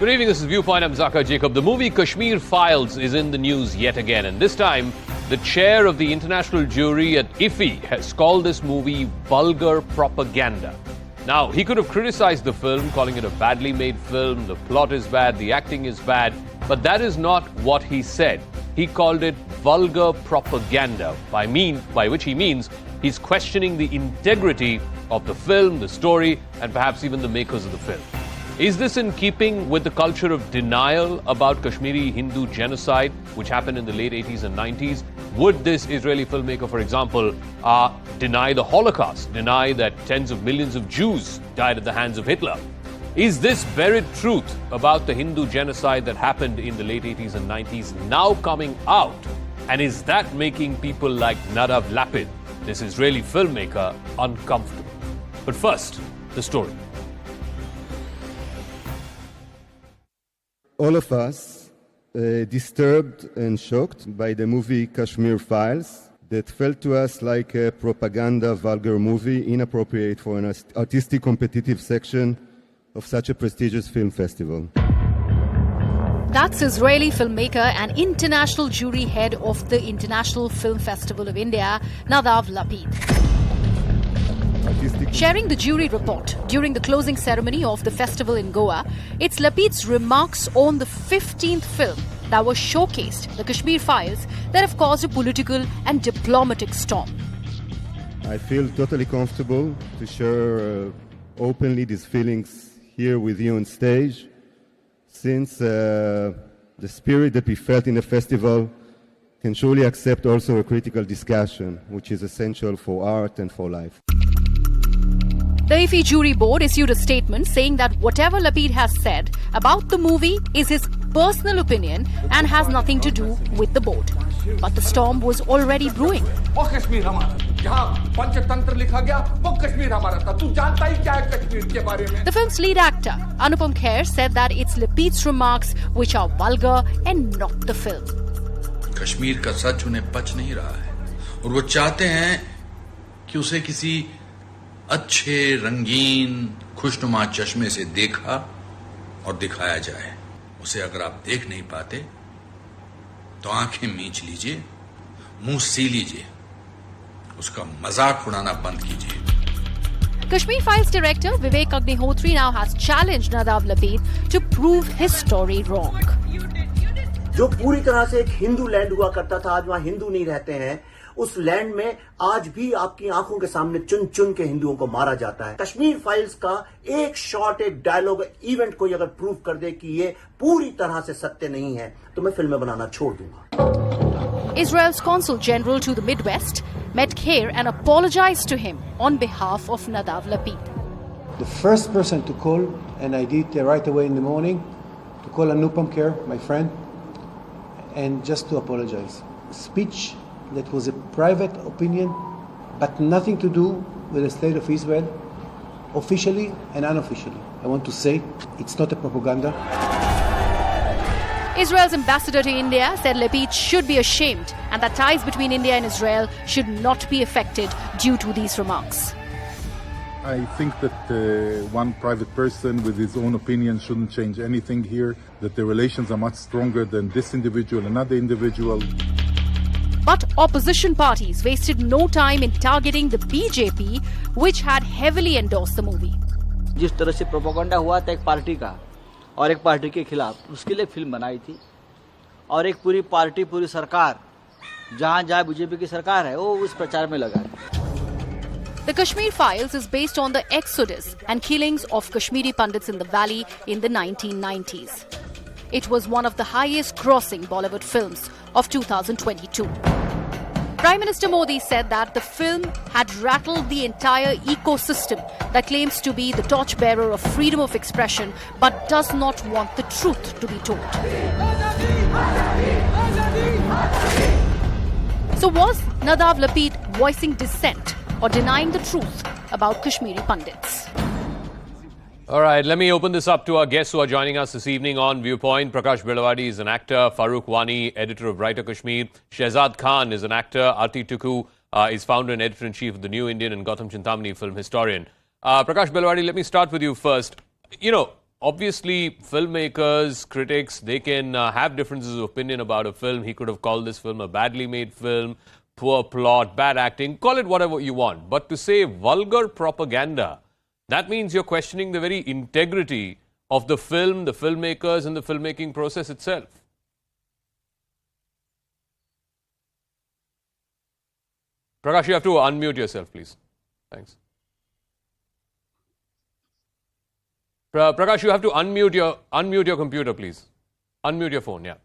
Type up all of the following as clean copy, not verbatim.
Good evening, this is Vuiewpoint. I'm Zakka Jacob. The movie Kashmir Files is in the news yet again, and this time the chair of the international jury at IFFI has called this movie vulgar propaganda. Now, he could have criticized the film, calling it a badly made film, the plot is bad, the acting is bad, but that is not what he said. He called it vulgar propaganda, by which he means he's questioning the integrity of the film, the story, and perhaps even the makers of the film. Is this in keeping with the culture of denial about Kashmiri Hindu genocide, which happened in the late 80s and 90s? Would this Israeli filmmaker, for example, deny the Holocaust, deny that tens of millions of Jews died at the hands of Hitler? Is this buried truth about the Hindu genocide that happened in the late 80s and 90s now coming out? And is that making people like Nadav Lapid, this Israeli filmmaker, uncomfortable? But first, the story. All of us disturbed and shocked by the movie Kashmir Files that felt to us like a propaganda vulgar movie, inappropriate for an artistic competitive section of such a prestigious film festival. That's Israeli filmmaker and international jury head of the International Film Festival of India, Nadav Lapid. Sharing the jury report during the closing ceremony of the festival in Goa, it's Lapid's remarks on the 15th film that was showcased, the Kashmir Files, that have caused a political and diplomatic storm. I feel totally comfortable to share openly these feelings here with you on stage, since the spirit that we felt in the festival can surely accept also a critical discussion, which is essential for art and for life. The IFFI jury board issued a statement saying that whatever Lapid has said about the movie is his personal opinion and has nothing to do with the board. But the storm was already brewing. The film's lead actor, Anupam Kher, said that it's Lapid's remarks which are vulgar and not the film. Kashmir का सच उन्हें पच नहीं रहा है और वो चाहते हैं कि उसे किसी अच्छे रंगीन खुशनुमा चश्मे से देखा और दिखाया जाए। उसे अगर आप देख नहीं पाते तो आंखें मींच लीजिए, मुंह सी लीजिए, उसका मजाक उड़ाना बंद कीजिए। Kashmir Files director Vuiewpoint now has challenged Nadav Lapid to prove his story wrong. जो पूरी तरह से एक हिंदू लैंड हुआ करता था, आज वहां हिंदू नहीं रहते हैं। उस लैंड में आज भी आपकी आंखों के सामने चुन चुन के हिंदुओं को मारा जाता है। कश्मीर फाइल्स का एक शॉट, एक डायलॉग, इवेंट कोई अगर प्रूव कर दे कि ये पूरी तरह से सत्य नहीं है तो मैं फिल्में बनाना छोड़ दूंगा। Israel's consul general to the Midwest met Kher and apologized to him on behalf of Nadav Lapid. The first person to call, and I did right away in the morning, to call Anupam Kher, my friend, and just to apologize. Speech that was a private opinion, but nothing to do with the state of Israel, officially and unofficially. I want to say it's not a propaganda. Israel's ambassador to India said Lapid should be ashamed and that ties between India and Israel should not be affected due to these remarks. I think that one private person with his own opinion shouldn't change anything here, that the relations are much stronger than this individual and another individual. But opposition parties wasted no time in targeting the BJP, which had heavily endorsed the movie. जिस तरह से propaganda हुआ था एक party का और एक party के खिलाफ, उसके लिए फिल्म बनाई थी और एक पूरी पार्टी, पूरी सरकार, जहां जहां बीजेपी की सरकार है, वो उस प्रचार में लगा है। The Kashmir Files is based on the exodus and killings of Kashmiri Pandits in the valley in the 1990s. It was one of the highest-grossing Bollywood films of 2022. Prime Minister Modi said that the film had rattled the entire ecosystem that claims to be the torchbearer of freedom of expression but does not want the truth to be told. So was Nadav Lapid voicing dissent or denying the truth about Kashmiri Pandits? All right, let me open this up to our guests who are joining us this evening on Vuiewpoint. Prakash Belawadi is an actor, Farooq Wani, editor of Writer Kashmir, Shehzad Khan is an actor, Arti Tuku is founder and editor-in-chief of The New Indian, and Gautam Chintamani, film historian. Prakash Belawadi, let me start with you first. You know, obviously, filmmakers, critics, they can have differences of opinion about a film. He could have called this film a badly made film, poor plot, bad acting, call it whatever you want. But to say vulgar propaganda, that means you're questioning the very integrity of the film, the filmmakers, and the filmmaking process itself. Prakash, you have to unmute yourself, please. Thanks. Prakash, you have to unmute your computer, please. Unmute your phone, yeah.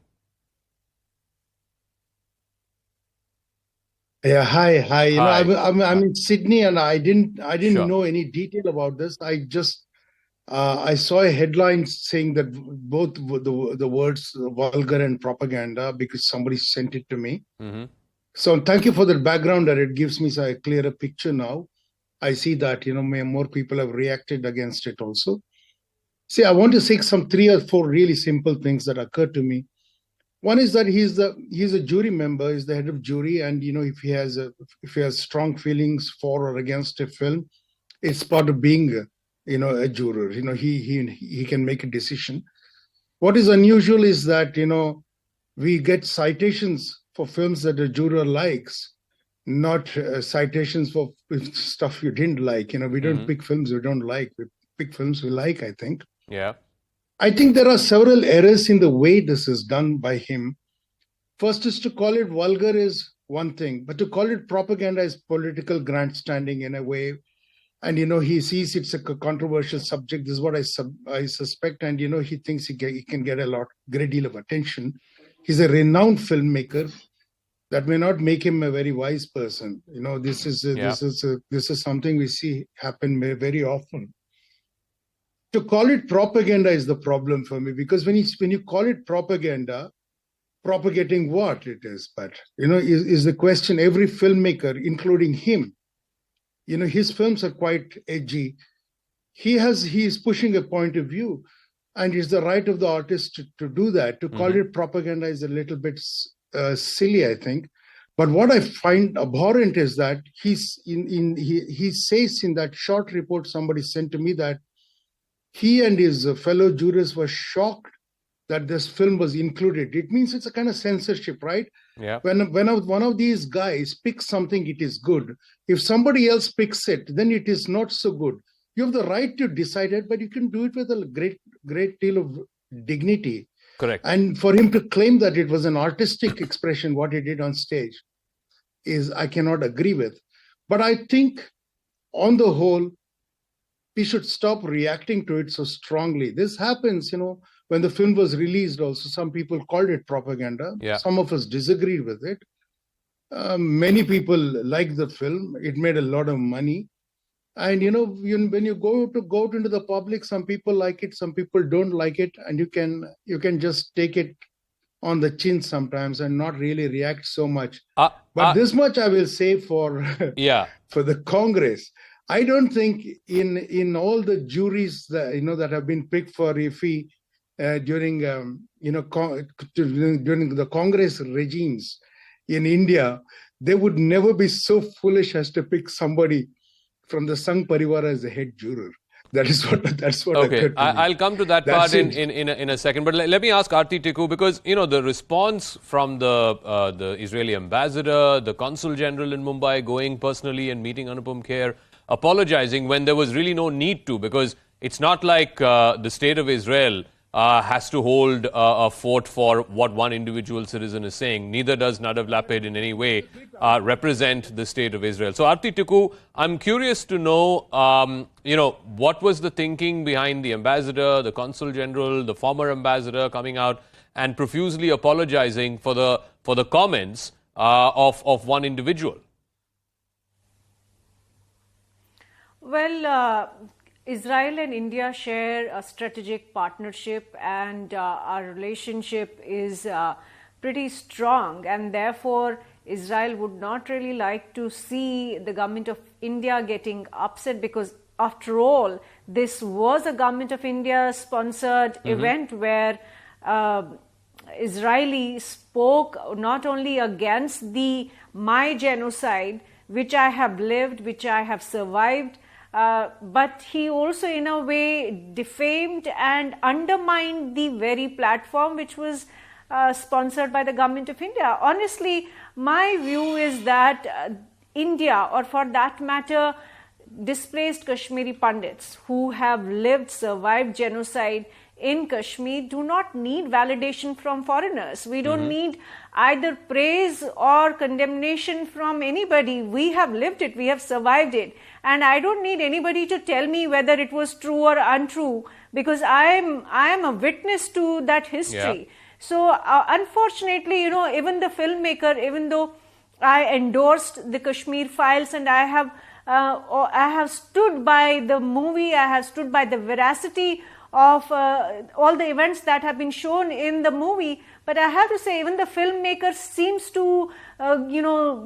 Yeah, hi. Hi. You know, I'm in Sydney, and I didn't Sure. know any detail about this. I saw a headline saying that both the words vulgar and propaganda because somebody sent it to me. Mm-hmm. So thank you for the background that it gives me a clearer picture now. I see that, you know, more people have reacted against it also. See, I want to say some 3 or 4 really simple things that occurred to me. One is that he's a jury member, he's the head of jury, and you know, if he has strong feelings for or against a film, it's part of being a juror. You know, he can make a decision. What is unusual is that, you know, we get citations for films that a juror likes, not citations for stuff you didn't like. You know, we don't pick films we don't like, we pick films we like, I think. Yeah. I think there are several errors in the way this is done by him. First is to call it vulgar is one thing, but to call it propaganda is political grandstanding in a way. And, you know, he sees it's a controversial subject. This is what I suspect. And, you know, he thinks he can get a great deal of attention. He's a renowned filmmaker. That may not make him a very wise person. You know, this is something we see happen very often. To call it propaganda is the problem for me, because when you call it propaganda, propagating what it is, but, you know, is the question. Every filmmaker, including him, you know, his films are quite edgy. He is pushing a point of view, and it's the right of the artist to do that. To call it propaganda is a little bit silly, I think. But what I find abhorrent is that he says in that short report somebody sent to me that he and his fellow jurors were shocked that this film was included. It means it's a kind of censorship, right? Yeah. When one of these guys picks something, it is good. If somebody else picks it, then it is not so good. You have the right to decide it, but you can do it with a great deal of dignity. Correct. And for him to claim that it was an artistic expression, what he did on stage, I cannot agree with. But I think, on the whole, we should stop reacting to it so strongly. This happens, you know, when the film was released also, some people called it propaganda. Yeah. Some of us disagreed with it. Many people liked the film. It made a lot of money. And, you know, when you go out into the public, some people like it, some people don't like it. And you can just take it on the chin sometimes and not really react so much. But this much I will say for the Congress. I don't think in all the juries that, you know, that have been picked for IFFI during the Congress regimes in India, they would never be so foolish as to pick somebody from the Sangh Parivar as the head juror. That's what okay. occurred to me. I'll come to that part in a second. But let me ask Aarti Tikku, because, you know, the response from the Israeli ambassador, the consul general in Mumbai going personally and meeting Anupam Kher, apologizing when there was really no need to, because it's not like the state of Israel has to hold a fort for what one individual citizen is saying. Neither does Nadav Lapid in any way represent the state of Israel. So, Aarti Tikku, I'm curious to know, you know, what was the thinking behind the ambassador, the consul general, the former ambassador coming out and profusely apologizing for the comments of one individual? Well, Israel and India share a strategic partnership, and our relationship is pretty strong, and therefore Israel would not really like to see the government of India getting upset, because after all, this was a government of India sponsored event where Israeli spoke not only against my genocide, which I have lived, which I have survived, but he also in a way defamed and undermined the very platform which was sponsored by the government of India. Honestly, my view is that India, or for that matter, displaced Kashmiri Pandits who have lived, survived genocide in Kashmir do not need validation from foreigners. We don't need either praise or condemnation from anybody. We have lived it, we have survived it. And I don't need anybody to tell me whether it was true or untrue, because I am a witness to that history. Yeah. So unfortunately, even the filmmaker, even though I endorsed the Kashmir Files and I have stood by the movie, I have stood by the veracity of all the events that have been shown in the movie, but I have to say even the filmmaker seems to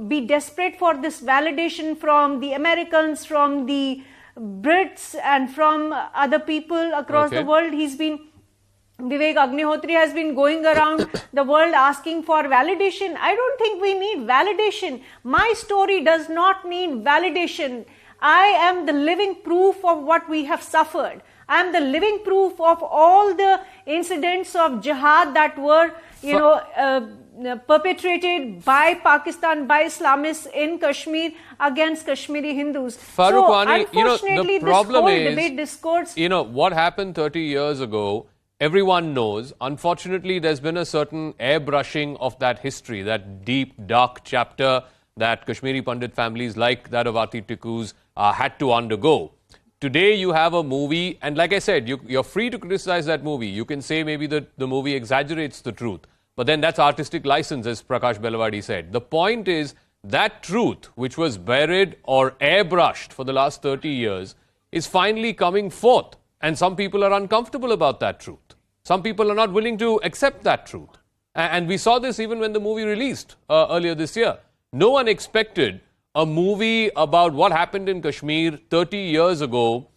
be desperate for this validation from the Americans, from the Brits and from other people across the world. Vivek Agnihotri has been going around the world asking for validation. I don't think we need validation. My story does not need validation. I am the living proof of what we have suffered. I am the living proof of all the incidents of jihad that were, perpetrated by Pakistan, by Islamists in Kashmir against Kashmiri Hindus. Farooqani, unfortunately, the problem this whole is, debate discourse, what happened 30 years ago, everyone knows. Unfortunately, there's been a certain airbrushing of that history, that deep, dark chapter that Kashmiri Pandit families like that of Aati Tikku's had to undergo. Today, you have a movie, and like I said, you're free to criticize that movie. You can say maybe the movie exaggerates the truth, but then that's artistic license, as Prakash Belawadi said. The point is that truth, which was buried or airbrushed for the last 30 years, is finally coming forth. And some people are uncomfortable about that truth. Some people are not willing to accept that truth. And we saw this even when the movie released earlier this year. No one expected a movie about what happened in Kashmir 30 years ago,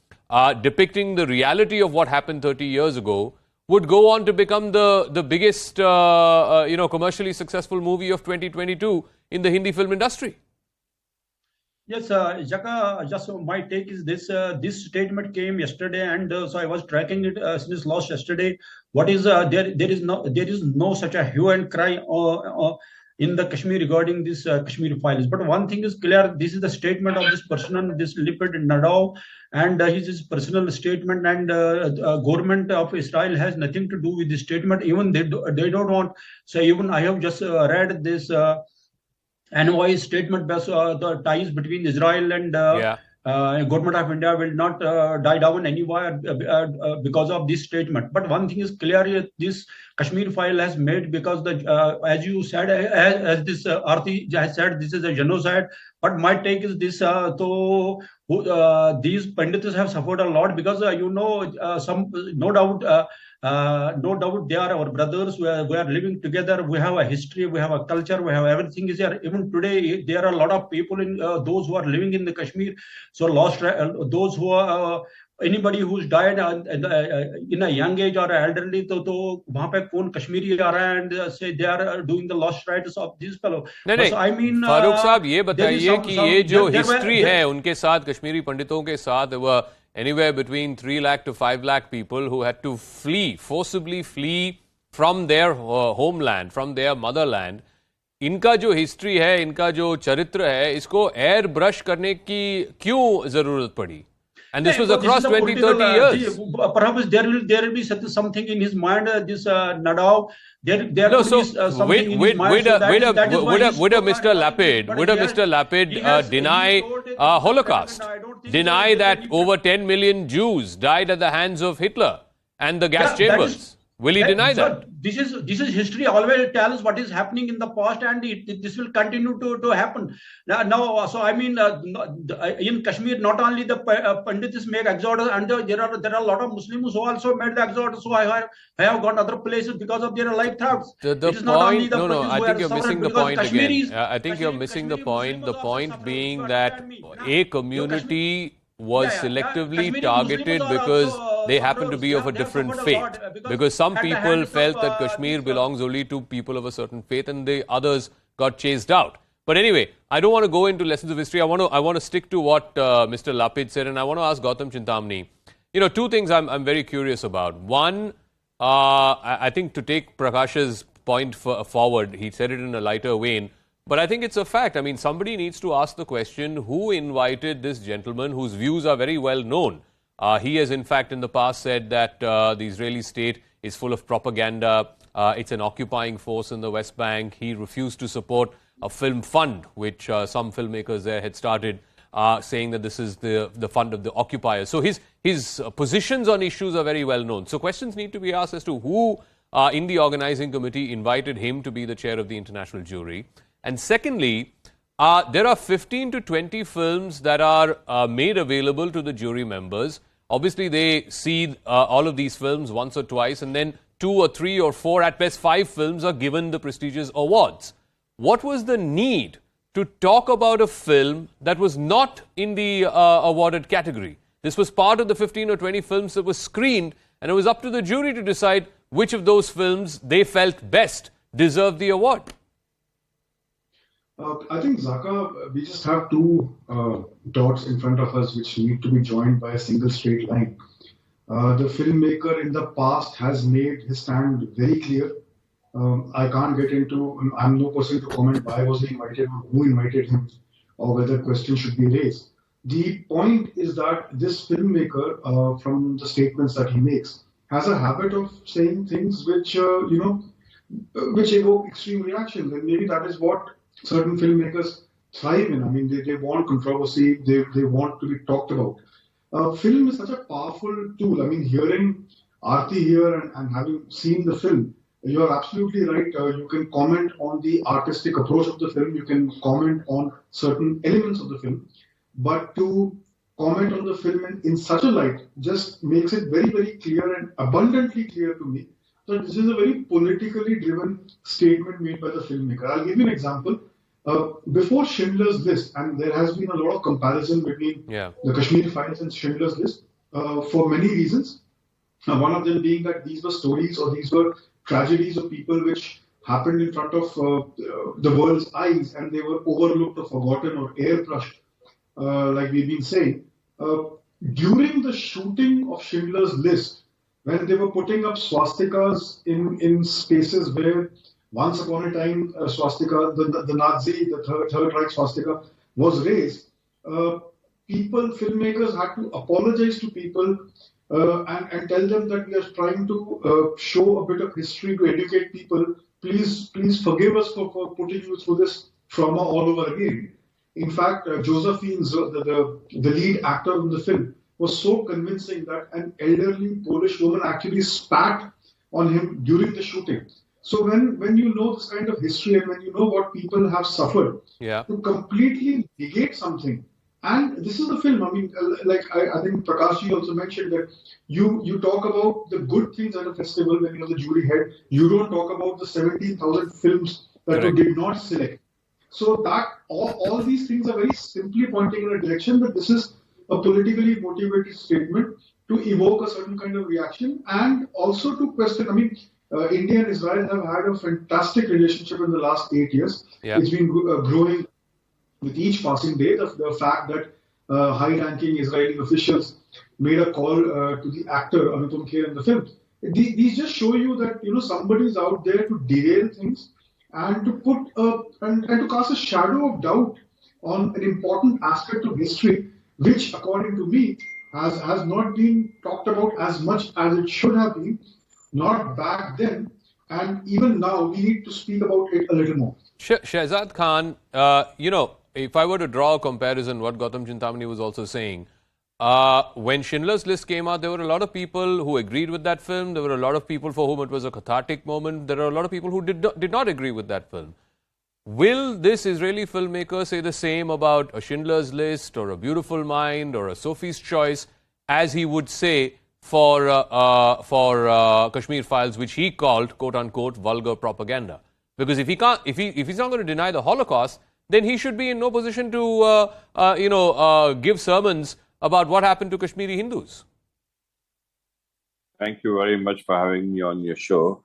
depicting the reality of what happened 30 years ago, would go on to become the biggest, commercially successful movie of 2022 in the Hindi film industry. Yes, Zakka, just my take is this. This statement came yesterday, and so I was tracking it since last yesterday. What is there is no such a hue and cry in the Kashmir regarding this Kashmir Files. But one thing is clear: this is the statement of this person, this Lapid Nadav, and his personal statement. And government of Israel has nothing to do with this statement. Even they don't want. So even I have just read this. Envoy statement, the ties between Israel and government of India will not die down anywhere because of this statement. But one thing is clear: this Kashmir file has made because as you said, as this Aarti has said, this is a genocide. But my take is this: these Pandits have suffered a lot because no doubt they are our brothers. We are living together. We have a history, we have a culture, we have everything is here. Even today, there are a lot of people in those who are living in the Kashmir. So lost those who are anybody who's died in a young age or elderly, तो वहाँ पे कौन कश्मीरी आ रहा है and say they are doing the lost rights of these fellow. नहीं, I mean, Farooq साहब ये बताइए कि ये जो हिस्ट्री है उनके साथ, कश्मीरी पंडितों के साथ, were anywhere between 3 lakh to 5 lakh people who had to forcibly flee from their homeland, from their motherland. इनका जो हिस्ट्री है, इनका जो चरित्र है, इसको एयर ब्रश करने की क्यों जरूरत पड़ी? And this was across 20-30 years. Perhaps there will be something in his mind. This Nadav, there will be something in his mind. Would a Mr. Lapid deny Holocaust? Deny that over 10 million Jews died at the hands of Hitler and the gas chambers? Will he deny that? This is history. Always tells what is happening in the past, and this will continue to happen. Now, so I mean, in Kashmir, not only the Pandits make exodus, and there are a lot of Muslims who also made the exodus. So I have gone other places because of their life threats. It is not only the Pandits I think you're missing the point again. I think you're missing the point. The point being that a community was selectively targeted because they happen to be of a different faith. Because some people felt that Kashmir belongs only to people of a certain faith and the others got chased out. But anyway, I don't want to go into lessons of history. I want to stick to what Mr. Lapid said, and I want to ask Gautam Chintamani. Two things I'm very curious about. One, I think to take Prakash's point forward, he said it in a lighter vein, but I think it's a fact. I mean, somebody needs to ask the question, who invited this gentleman whose views are very well known? He has, in fact, in the past said that the Israeli state is full of propaganda. It's an occupying force in the West Bank. He refused to support a film fund, which some filmmakers there had started, saying that this is the fund of the occupiers. So his positions on issues are very well known. So questions need to be asked as to who in the organizing committee invited him to be the chair of the international jury. And secondly, there are 15 to 20 films that are made available to the jury members. Obviously, they see all of these films once or twice, and then 2 or 3 or 4, at best 5 films are given the prestigious awards. What was the need to talk about a film that was not in the awarded category? This was part of the 15 or 20 films that were screened, and it was up to the jury to decide which of those films they felt best deserved the award. I think, Zakka, we just have two dots in front of us which need to be joined by a single straight line. The filmmaker in the past has made his stand very clear. I can't get into, I'm no person to comment why was he invited or who invited him or whether questions should be raised. The point is that this filmmaker, from the statements that he makes, has a habit of saying things which, which evoke extreme reactions. And maybe that is what certain filmmakers thrive in. I mean, they want controversy, they want to be talked about. Film is such a powerful tool. I mean, hearing Aarti here and having seen the film, you are absolutely right. You can comment on the artistic approach of the film, you can comment on certain elements of the film, but to comment on the film in such a light just makes it very, very clear and abundantly clear to me that this is a very politically driven statement made by the filmmaker. I'll give you an example. Before Schindler's List, and there has been a lot of comparison between the Kashmir Files and Schindler's List for many reasons. One of them being that these were stories or these were tragedies of people which happened in front of the world's eyes and they were overlooked or forgotten or airbrushed, like we've been saying. During the shooting of Schindler's List, when they were putting up swastikas in spaces where once upon a time swastika, the Nazi, the Third Reich swastika was raised, filmmakers had to apologize to people and tell them that we are trying to show a bit of history to educate people. Please forgive us for putting you through this trauma all over again. In fact, Josephine, the lead actor in the film, was so convincing that an elderly Polish woman actually spat on him during the shooting. So when you know this kind of history and when you know what people have suffered, to completely negate something, and this is the film. I mean, I think Prakashji also mentioned that you talk about the good things at a festival when you're the jury head. You don't talk about the 17,000 films that you did not select. So that all these things are very simply pointing in a direction that this is a politically motivated statement to evoke a certain kind of reaction and also to question. I mean, India and Israel have had a fantastic relationship in the last 8 years. It's been growing with each passing day. The fact that high-ranking Israeli officials made a call to the actor Anupam Kher in the film. These just show you that somebody is out there to derail things and to put and to cast a shadow of doubt on an important aspect of history, which, according to me, has not been talked about as much as it should have been. Not back then, and even now, we need to speak about it a little more. Shehzad Khan, if I were to draw a comparison, what Gautam Chintamani was also saying, when Schindler's List came out, there were a lot of people who agreed with that film. There were a lot of people for whom it was a cathartic moment. There are a lot of people who did not agree with that film. Will this Israeli filmmaker say the same about a Schindler's List or A Beautiful Mind or a Sophie's Choice as he would say for Kashmir Files, which he called, quote unquote, vulgar propaganda? Because if he's not going to deny the Holocaust, then he should be in no position to give sermons about what happened to Kashmiri Hindus. Thank you very much for having me on your show.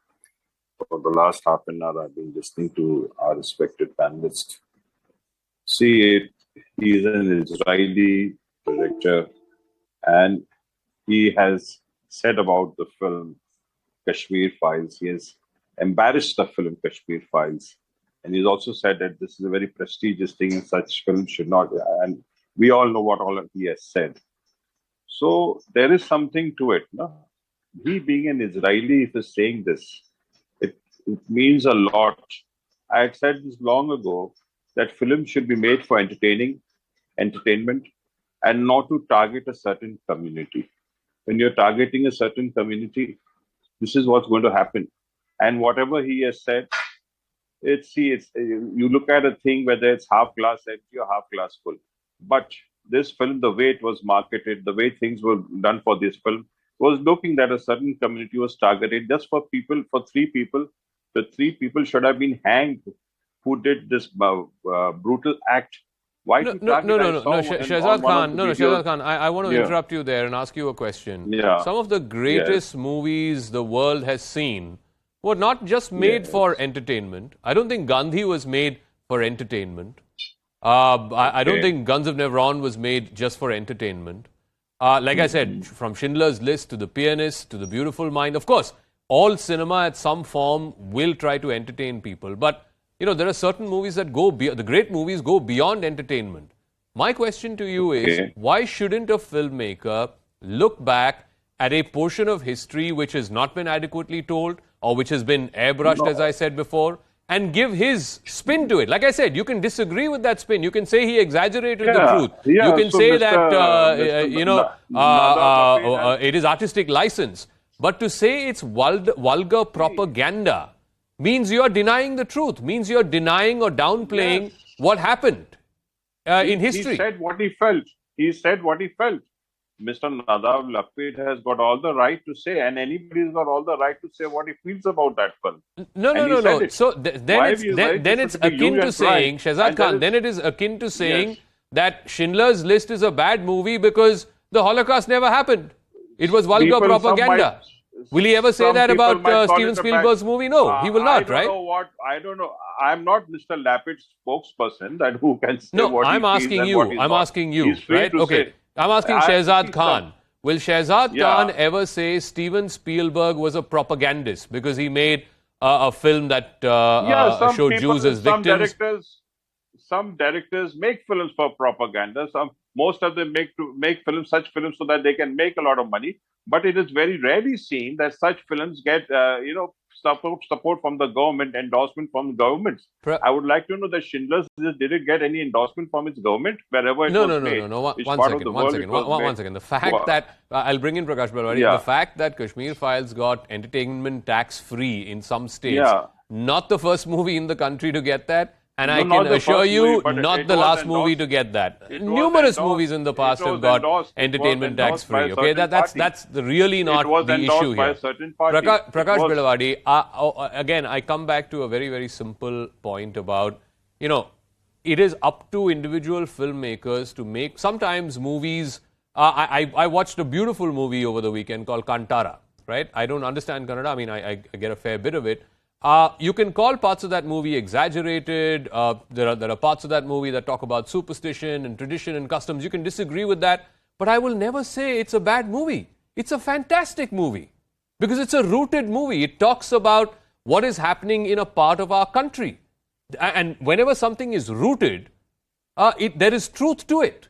For the last half an hour, I've been listening to our respected panelists. See, he is an Israeli director, and he has said about the film Kashmir Files. He has embarrassed the film Kashmir Files. And he's also said that this is a very prestigious thing, such films should not. And we all know what all he has said. So there is something to it. No? He being an Israeli, if he's saying this, it means a lot. I had said this long ago that films should be made for entertainment, and not to target a certain community. When you're targeting a certain community, this is what's going to happen. And whatever he has said, you look at a thing whether it's half glass empty or half glass full. But this film, the way it was marketed, the way things were done for this film, was looking that a certain community was targeted just for three people. The three people should have been hanged who did this brutal act. Why No, Shehzad Khan. Shehzad Khan. I want to interrupt you there and ask you a question. Yeah. Some of the greatest movies the world has seen were not just made for entertainment. I don't think Gandhi was made for entertainment. I don't think Guns of Nevron was made just for entertainment. Like I said, from Schindler's List to The Pianist to The Beautiful Mind, of course, all cinema at some form will try to entertain people. But, there are certain movies that the great movies go beyond entertainment. My question to you is, why shouldn't a filmmaker look back at a portion of history which has not been adequately told or which has been airbrushed, as I said before, and give his spin to it? Like I said, you can disagree with that spin. You can say he exaggerated the truth. Yeah, you can so say Mr. that, it is artistic license. But to say it's vulgar propaganda means you're denying the truth, means you're denying or downplaying what happened in history. He said what he felt. Mr. Nadav Lapid has got all the right to say, and anybody's got all the right to say what he feels about that film. No. So then it's akin to saying, Shehzad Khan, then it is akin to saying that Schindler's List is a bad movie because the Holocaust never happened. It was vulgar propaganda. Will he ever say that about Steven Spielberg's movie? No, he will not, right? I don't know. I'm not Mr. Lapid's spokesperson that who can say what I'm asking you. I'm asking you, right? Okay. I'm asking Shehzad Khan. Will Shehzad Khan ever say Steven Spielberg was a propagandist because he made a film that showed Jews as victims? Some directors make films for propaganda. Most of them make such films so that they can make a lot of money. But it is very rarely seen that such films get support from the government, endorsement from the governments. I would like to know that Schindler's List, did it get any endorsement from its government wherever it was made? No. One second. The fact that I'll bring in Prakash Balwani. The fact that Kashmir Files got entertainment tax free in some states, not the first movie in the country to get that. And I can assure you, not the last movie to get that. Numerous movies in the past have got entertainment tax free. Okay, that's really not the issue here. Prakash Balwani, again, I come back to a very, very simple point about, it is up to individual filmmakers to make sometimes movies. I watched a beautiful movie over the weekend called Kantara, right? I don't understand Kannada. I mean, I get a fair bit of it. You can call parts of that movie exaggerated. There are parts of that movie that talk about superstition and tradition and customs. You can disagree with that. But I will never say it's a bad movie. It's a fantastic movie because it's a rooted movie. It talks about what is happening in a part of our country. And whenever something is rooted, there is truth to it.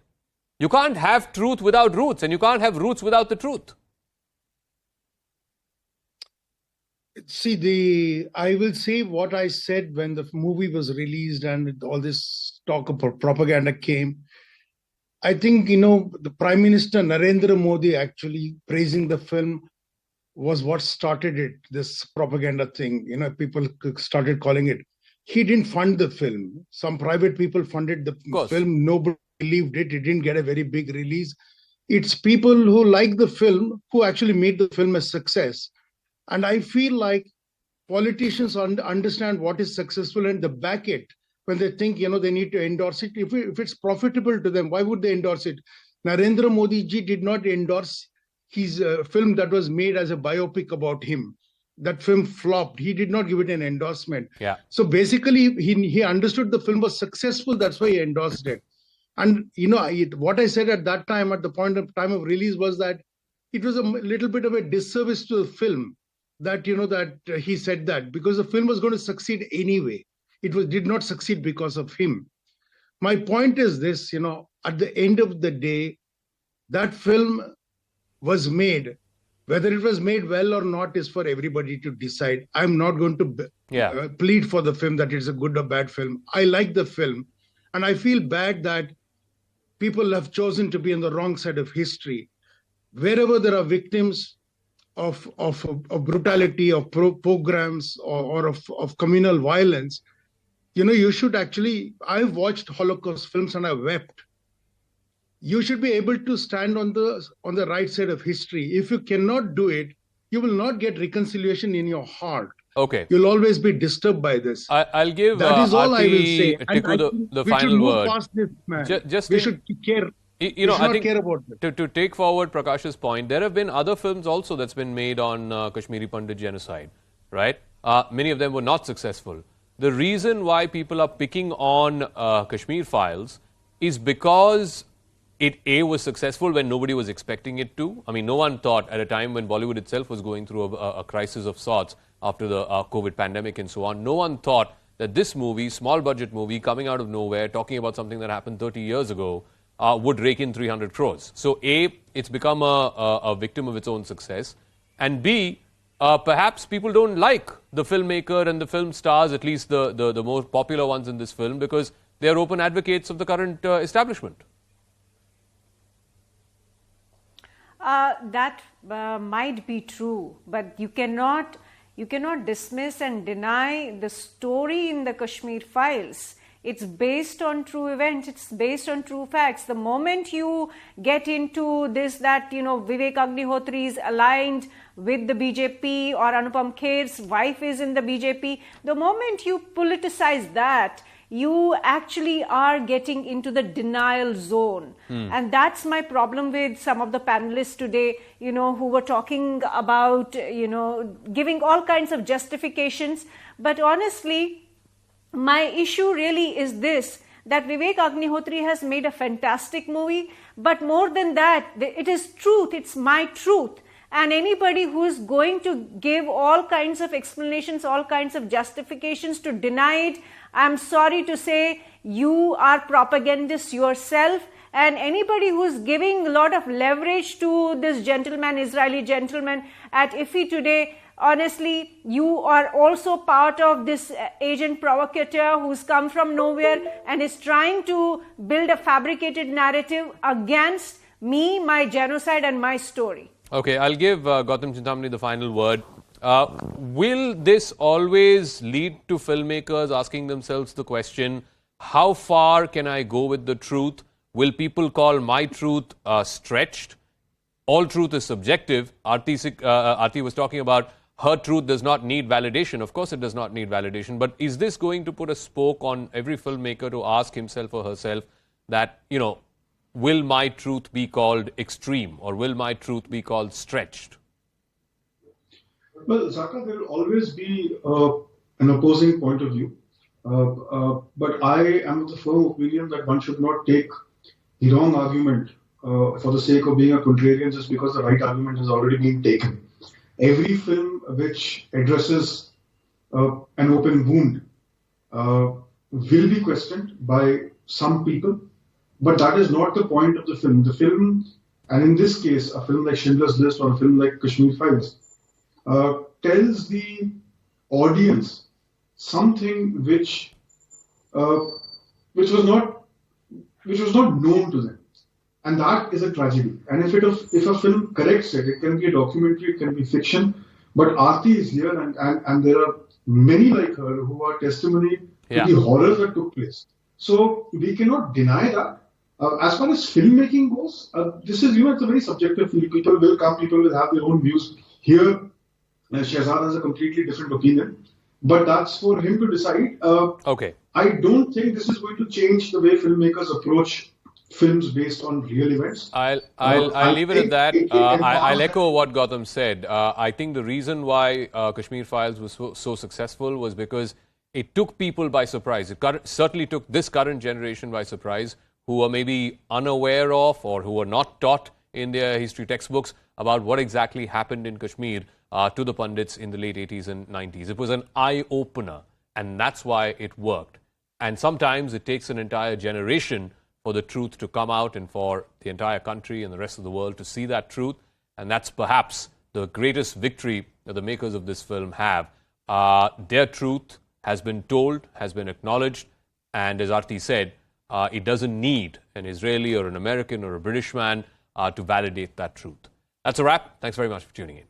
You can't have truth without roots, and you can't have roots without the truth. See, I will say what I said when the movie was released and all this talk of propaganda came. I think, the Prime Minister Narendra Modi actually praising the film was what started it, this propaganda thing. People started calling it. He didn't fund the film. Some private people funded the film. Nobody believed it. It didn't get a very big release. It's people who like the film who actually made the film a success. And I feel like politicians understand what is successful and they back it when they think, they need to endorse it. If it's profitable to them, why would they endorse it? Narendra Modi ji did not endorse his film that was made as a biopic about him. that film flopped. He did not give it an endorsement. Yeah. So basically, he understood the film was successful. That's why he endorsed it. And what I said at that time, at the time of release, was that it was a little bit of a disservice to the film that he said that, because the film was going to succeed anyway. It did not succeed because of him. My point is this: at the end of the day, that film was made. Whether it was made well or not is for everybody to decide. I'm not going to plead for the film that it's a good or bad film. I like the film, and I feel bad that people have chosen to be on the wrong side of history. Wherever there are victims of brutality, of pogroms, or of communal violence, you should actually. I've watched Holocaust films and I wept. You should be able to stand on the right side of history. If you cannot do it, you will not get reconciliation in your heart. Okay. You'll always be disturbed by this. I'll give that is all I will say. The final word. Past this, man. We should care. I think care about it. To take forward Prakash's point, there have been other films also that's been made on Kashmiri Pandit genocide, right? Many of them were not successful. The reason why people are picking on Kashmir Files is because it was successful when nobody was expecting it to. I mean, no one thought at a time when Bollywood itself was going through a crisis of sorts after the COVID pandemic and so on. No one thought that this movie, small budget movie, coming out of nowhere, talking about something that happened 30 years ago, would rake in 300 crores. So A, it's become a victim of its own success. And B, perhaps people don't like the filmmaker and the film stars, at least the more popular ones in this film, because they're open advocates of the current establishment. That might be true, but you cannot dismiss and deny the story in the Kashmir Files. It's based on true events. It's based on true facts. The moment you get into this, that Vivek Agnihotri is aligned with the BJP or Anupam Kher's wife is in the BJP, the moment you politicize that, you actually are getting into the denial zone. And that's my problem with some of the panelists today, who were talking about, giving all kinds of justifications. But honestly, my issue really is this, that Vivek Agnihotri has made a fantastic movie. But more than that, it is truth. It's my truth. And anybody who is going to give all kinds of explanations, all kinds of justifications to deny it, I'm sorry to say, you are propagandists yourself. And anybody who is giving a lot of leverage to this gentleman, Israeli gentleman at IFFI today, honestly, you are also part of this agent provocateur who's come from nowhere and is trying to build a fabricated narrative against me, my genocide, and my story. Okay, I'll give Gautam Chintamani the final word. Will this always lead to filmmakers asking themselves the question, how far can I go with the truth? Will people call my truth stretched? All truth is subjective. Aarti was talking about her truth does not need validation. Of course it does not need validation. But is this going to put a spoke on every filmmaker to ask himself or herself that, will my truth be called extreme or will my truth be called stretched? Well, Zakka, there will always be an opposing point of view. But I am of the firm opinion that one should not take the wrong argument for the sake of being a contrarian just because the right argument has already been taken. Every film which addresses an open wound will be questioned by some people, but that is not the point of the film. The film, and in this case, a film like Schindler's List or a film like Kashmir Files, tells the audience something which was not known to them, and that is a tragedy. And if a film corrects it, it can be a documentary, it can be fiction. But Aarti is here, and there are many like her who are testimony to the horrors that took place. So we cannot deny that. As far as filmmaking goes, this is it's a very subjective field. People will come, people will have their own views. Here, Shehzad has a completely different opinion, but that's for him to decide. Okay. I don't think this is going to change the way filmmakers approach films based on real events. I'll leave it at that. I'll empower echo what Gautam said. I think the reason why Kashmir Files was so successful was because it took people by surprise. It certainly took this current generation by surprise, who are maybe unaware of or who were not taught in their history textbooks about what exactly happened in Kashmir to the pundits in the late 80s and 90s. It was an eye-opener, and that's why it worked. And sometimes it takes an entire generation for the truth to come out and for the entire country and the rest of the world to see that truth. And that's perhaps the greatest victory that the makers of this film have. Their truth has been told, has been acknowledged, and as Arti said, it doesn't need an Israeli or an American or a British man to validate that truth. That's a wrap. Thanks very much for tuning in.